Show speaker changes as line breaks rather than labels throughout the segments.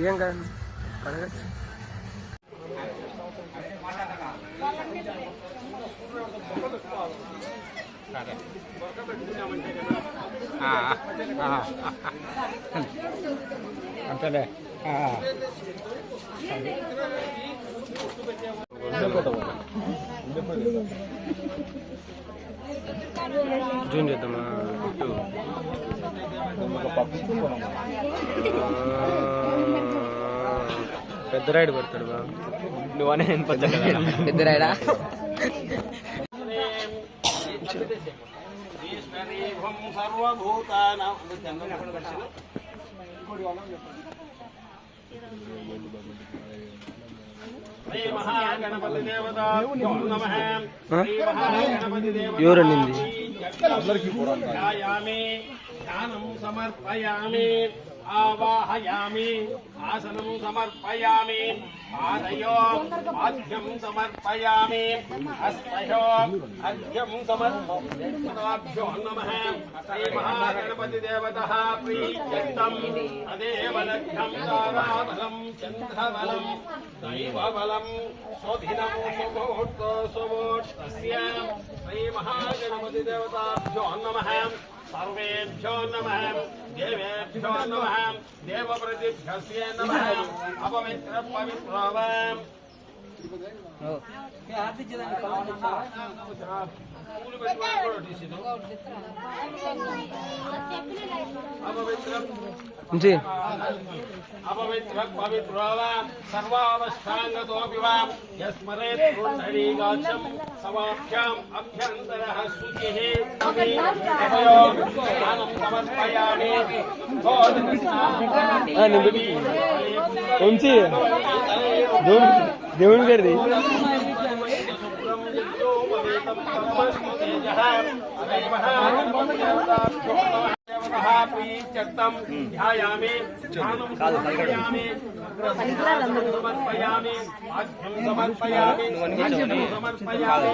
ఏం కాదు కడగచ్చు. అంతలే జూన్ చేద్దామా? పెద్ద రైడ్ పడతాడు బా. నువ్వనే పెద్ద రైడా? ఎవరండి
సమర్పయామి ఆవాహయామి ఆసనం సమర్పయామి పాదయో ఆద్యం సమర్పయామి హస్తయో అర్ఘ్యం సమర్పయాభ్యో నమః శ్రీ మహాగణపతి దేవతః ప్రీత్యర్థం తదేవ లభ్యం తారాబలం చంద్రబలం దైవబలం శోభినం సుమూర్తస్య శ్రీ మహాగణపతి దేవతాభ్యో నమః सर्वेभ्यो नमः देवेभ्यो नमः देवप्रतिभ्यस्य नमः अपवित्र पवित्रवाम अपवित्र पवित्रवाम सर्वावस्थांगतोऽपि वाम यस्मरेत् पुण्डरीकाक्षं समाभ्याम् अभ्यन्तरः शुचिः स्नानं समर्पयामि
దేవుని గారిది
ప్రీత్యర్థం ధ్యాయామి ధ్యానం సమర్పయామి సమర్పయామి ఆద్యం సమర్పయామి సమర్పయామి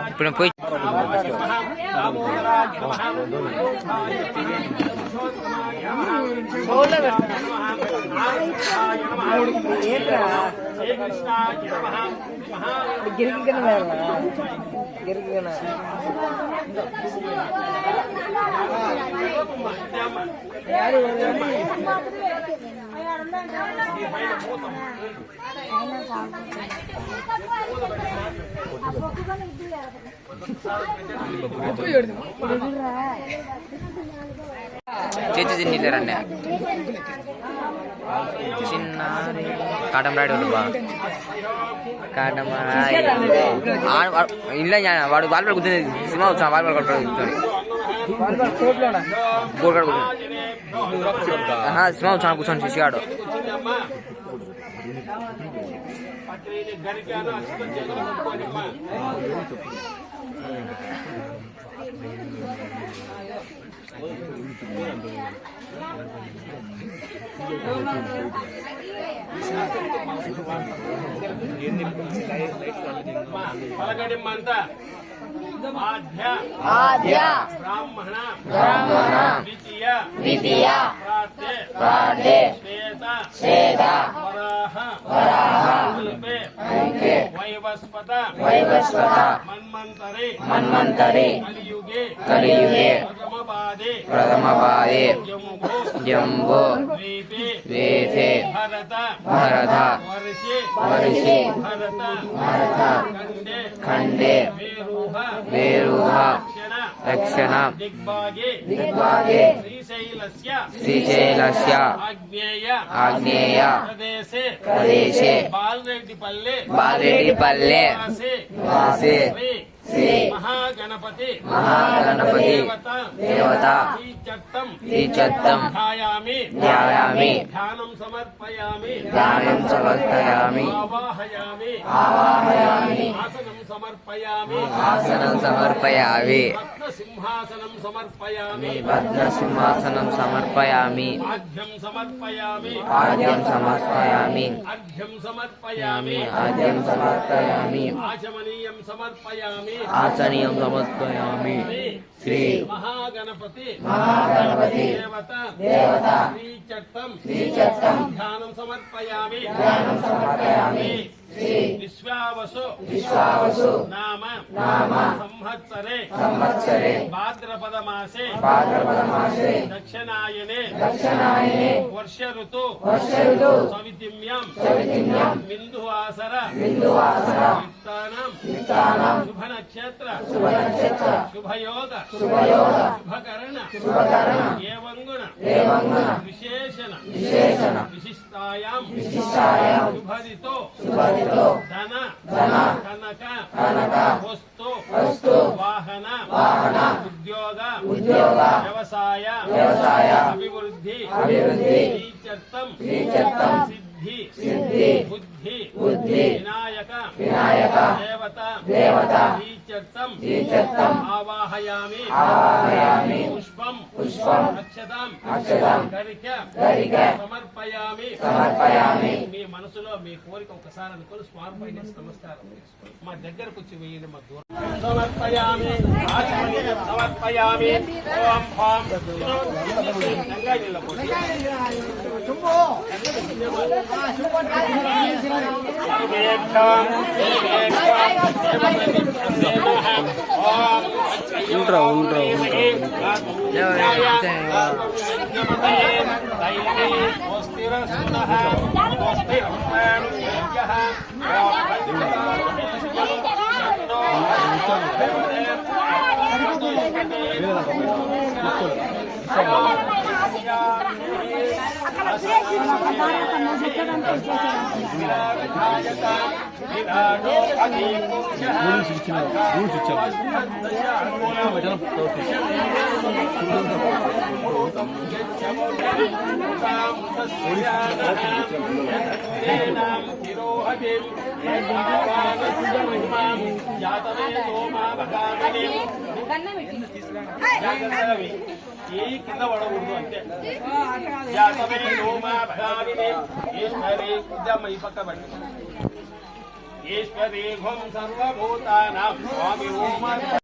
ఇప్పుడు పోయి చిన్న కాటం రాడు బా కాటం ఇంట్లో వాడు బాల్ పడి కూర్చుంది సినిమా వచ్చా బాల్ పడి సినిమా వచ్చా కూర్చొని చూసిగాడు
పలకడి మంత
ఆద్య
బ్రాహ్మణ
ద్వితీయ ప్రాతే శ్వేత వరాహ వైవస్వత మన్వంతరి కలియుగే ప్రథమపాదే జంబో ద్వీపే భరత వర్షే ఖండే వేరుహ రక్షణ దిగ్భాగే శ్రీశైలస్య ఆగ్నేయ ప్రదేశే బాలరెడ్డిపల్లె వాసే
महागणपति
देवता
तीचत्तं ध्यायामि ध्यानं समर्पयामि आवाहयामि आसनं समर्पयामि रत्नसिंहासनं समर्पयामि आद्यं समर्पयामि अर्घ्यं समर्पयामि आचमनीयं समर्पयामि श्री महागणपति देवता श्रीचत्तं ध्यानं समर्पयामि विश्वावसु नाम संवत्सरे भाद्रपद मासे दक्षिणायने वर्ष ऋतु सवितिम्यं बिंदुवासर युक्तानां शुभ नक्षत्र शुभयोग शुभकरण एवं गुण विशेषण विशिष्टायां शुभदितो धन कनक वस्तु वाहन उद्योग व्यवसाय अभिवृद्धि तीचत्तं सिद्धि बुद्धि विनायक देवता तीचत्तं आवाहयामि पुष्पं अक्षतां गरिక సమర్పయామి మీ మనసులో మీ కోరిక ఒకసారి అనుకొని స్వామి పైన నమస్కారం చేసుకోండి మా దగ్గరకు వచ్చి వేయండి మా దూరం సమర్పయామి ఆచమనీయం సమర్పయామి ఓం ఫాం గంగా నీళ్ళ పోసి ఈ కింద పడకూడదు అంటే జాతమే నోమా భగామిని ఈశ్వరి ఉద్యమ ఈ పక్క పట్టు ఈశ్వరీ హోం సర్వభూతానాం స్వామి ఓం